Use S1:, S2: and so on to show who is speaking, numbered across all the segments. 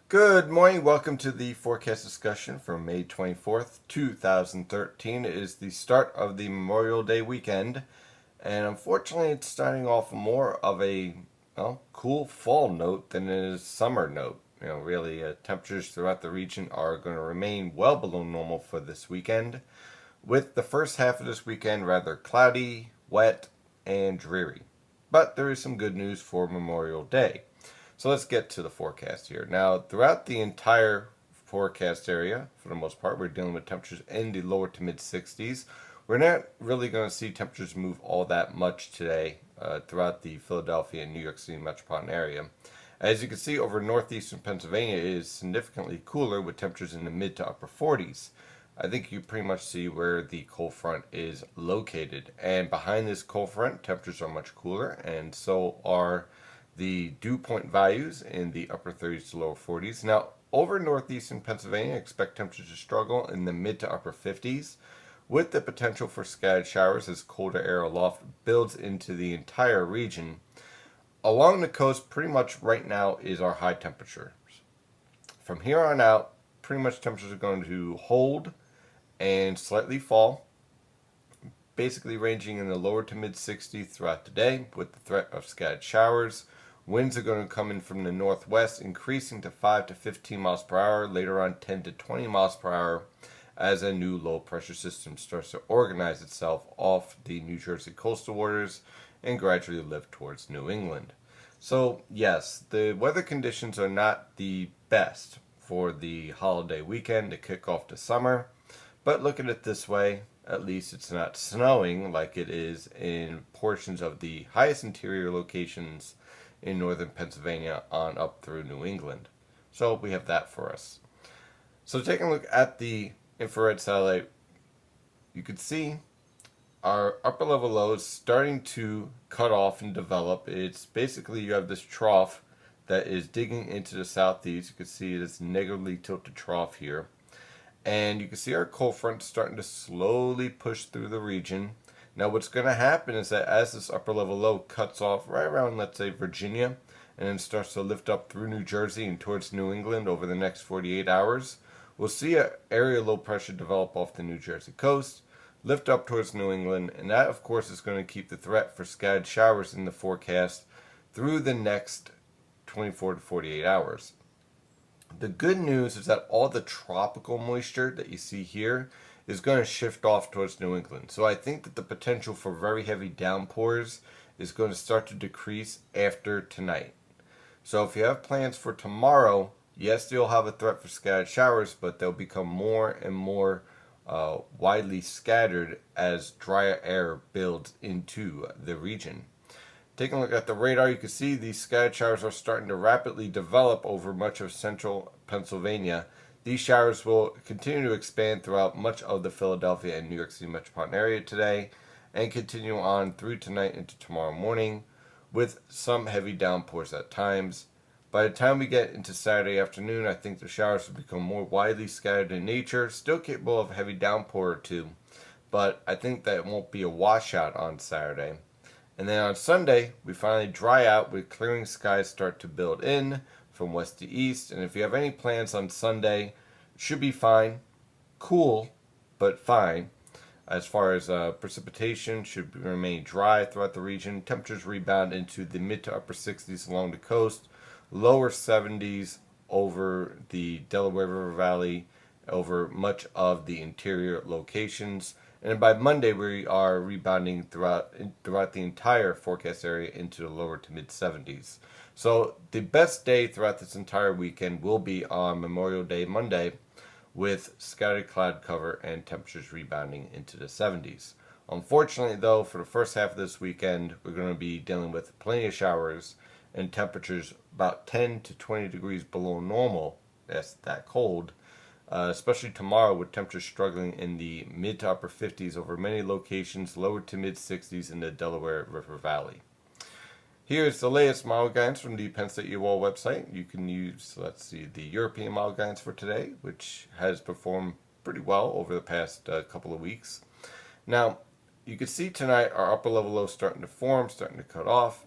S1: Good morning. Welcome to the forecast discussion for May 24th, 2013. It is the start of the Memorial Day weekend, and unfortunately, it's starting off more of a cool fall note than it is summer note. Really, temperatures throughout the region are going to remain well below normal for this weekend, with the first half of this weekend rather cloudy, wet, and dreary. But there is some good news for Memorial Day. So let's get to the forecast here. Now, throughout the entire forecast area, for the most part, we're dealing with temperatures in the lower to mid 60s. We're not really going to see temperatures move all that much today throughout the Philadelphia and New York City metropolitan area. As you can see, over northeastern Pennsylvania, it is significantly cooler with temperatures in the mid to upper 40s. I think you pretty much see where the cold front is located. And behind this cold front, temperatures are much cooler, and so are the dew point values in the upper 30s to lower 40s. Now, over northeastern Pennsylvania, expect temperatures to struggle in the mid to upper 50s, with the potential for scattered showers as colder air aloft builds into the entire region. Along the coast, pretty much right now is our high temperatures. From here on out, pretty much temperatures are going to hold and slightly fall, basically ranging in the lower to mid 60s throughout the day with the threat of scattered showers. Winds are going to come in from the northwest, increasing to 5 to 15 miles per hour, later on 10 to 20 miles per hour as a new low pressure system starts to organize itself off the New Jersey coastal waters and gradually lift towards New England. So, yes, the weather conditions are not the best for the holiday weekend to kick off the summer, but look at it this way. At least it's not snowing like it is in portions of the highest interior locations in northern Pennsylvania on up through New England. So we have that for us. So taking a look at the infrared satellite, you can see our upper level low is starting to cut off and develop. It's basically you have this trough that is digging into the southeast. You can see this negatively tilted trough here. And you can see our cold front starting to slowly push through the region. Now what's going to happen is that as this upper level low cuts off right around, let's say, Virginia, and then starts to lift up through New Jersey and towards New England over the next 48 hours, we'll see an area low pressure develop off the New Jersey coast, lift up towards New England, and that of course is going to keep the threat for scattered showers in the forecast through the next 24 to 48 hours. The good news is that all the tropical moisture that you see here is going to shift off towards New England. So I think that the potential for very heavy downpours is going to start to decrease after tonight. So if you have plans for tomorrow, yes, you'll have a threat for scattered showers, but they'll become more and more widely scattered as drier air builds into the region. Taking a look at the radar, you can see these scattered showers are starting to rapidly develop over much of central Pennsylvania. These showers will continue to expand throughout much of the Philadelphia and New York City metropolitan area today and continue on through tonight into tomorrow morning with some heavy downpours at times. By the time we get into Saturday afternoon, I think the showers will become more widely scattered in nature, still capable of a heavy downpour or two, but I think that it won't be a washout on Saturday. And then on Sunday, we finally dry out with clearing skies start to build in from west to east. And if you have any plans on Sunday, it should be fine. Cool, but fine. As far as precipitation, should remain dry throughout the region. Temperatures rebound into the mid to upper 60s along the coast, lower 70s over the Delaware River Valley, over much of the interior locations. And by Monday, we are rebounding throughout the entire forecast area into the lower to mid 70s. So the best day throughout this entire weekend will be on Memorial Day Monday, with scattered cloud cover and temperatures rebounding into the 70s. Unfortunately, though, for the first half of this weekend, we're going to be dealing with plenty of showers and temperatures about 10 to 20 degrees below normal. That's that cold. Especially tomorrow with temperatures struggling in the mid to upper 50s over many locations, lower to mid 60s in the Delaware River Valley. Here's the latest model guidance from the Penn State UWall website. You can use, the European model guidance for today, which has performed pretty well over the past couple of weeks. Now, you can see tonight our upper level low starting to form, starting to cut off.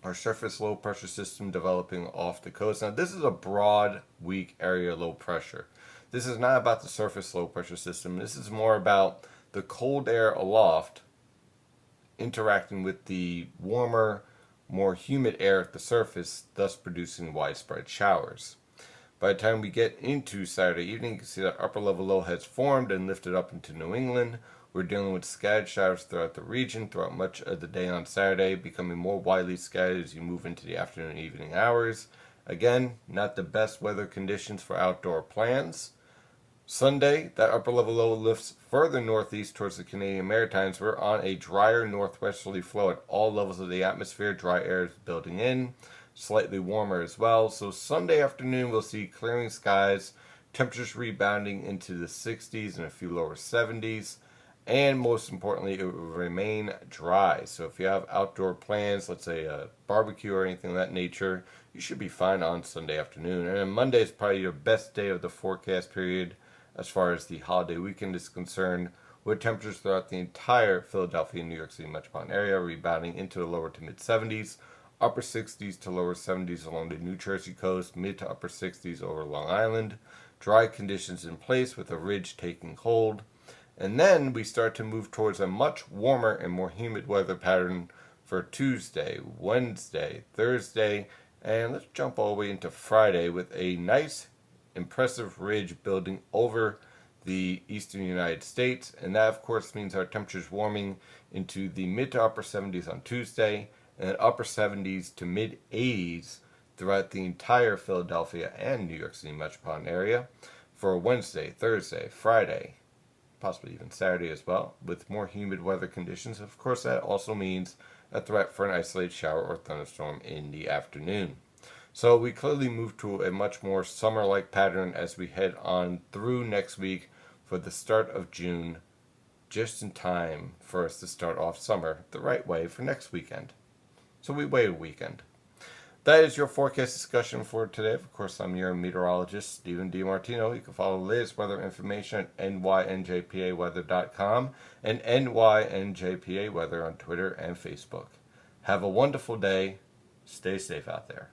S1: our surface low pressure system developing off the coast. Now, this is a broad, weak area low pressure. This is not about the surface low pressure system. This is more about the cold air aloft interacting with the warmer, more humid air at the surface, thus producing widespread showers. By the time we get into Saturday evening, you can see that upper level low has formed and lifted up into New England. We're dealing with scattered showers throughout the region throughout much of the day on Saturday, becoming more widely scattered as you move into the afternoon and evening hours. Again, not the best weather conditions for outdoor plans. Sunday, that upper level low lifts further northeast towards the Canadian Maritimes. We're on a drier northwesterly flow at all levels of the atmosphere. Dry air is building in, slightly warmer as well. So Sunday afternoon, we'll see clearing skies, temperatures rebounding into the 60s and a few lower 70s. And most importantly, it will remain dry. So if you have outdoor plans, let's say a barbecue or anything of that nature, you should be fine on Sunday afternoon. And Monday is probably your best day of the forecast period as far as the holiday weekend is concerned, with temperatures throughout the entire Philadelphia and New York City metropolitan area rebounding into the lower to mid 70s, upper 60s to lower 70s along the New Jersey coast, mid to upper 60s over Long Island. Dry conditions in place with a ridge taking hold. And then we start to move towards a much warmer and more humid weather pattern for Tuesday, Wednesday, Thursday, and let's jump all the way into Friday with a nice, impressive ridge building over the eastern United States. And that, of course, means our temperatures warming into the mid to upper 70s on Tuesday, and then upper 70s to mid 80s throughout the entire Philadelphia and New York City metropolitan area for Wednesday, Thursday, Friday, possibly even Saturday as well, with more humid weather conditions. Of course, that also means a threat for an isolated shower or thunderstorm in the afternoon. So we clearly move to a much more summer-like pattern as we head on through next week for the start of June, just in time for us to start off summer the right way for next weekend. So we wait a weekend. That is your forecast discussion for today. Of course, I'm your meteorologist, Stephen DiMartino. You can follow the latest weather information at nynjpaweather.com and nynjpaweather on Twitter and Facebook. Have a wonderful day. Stay safe out there.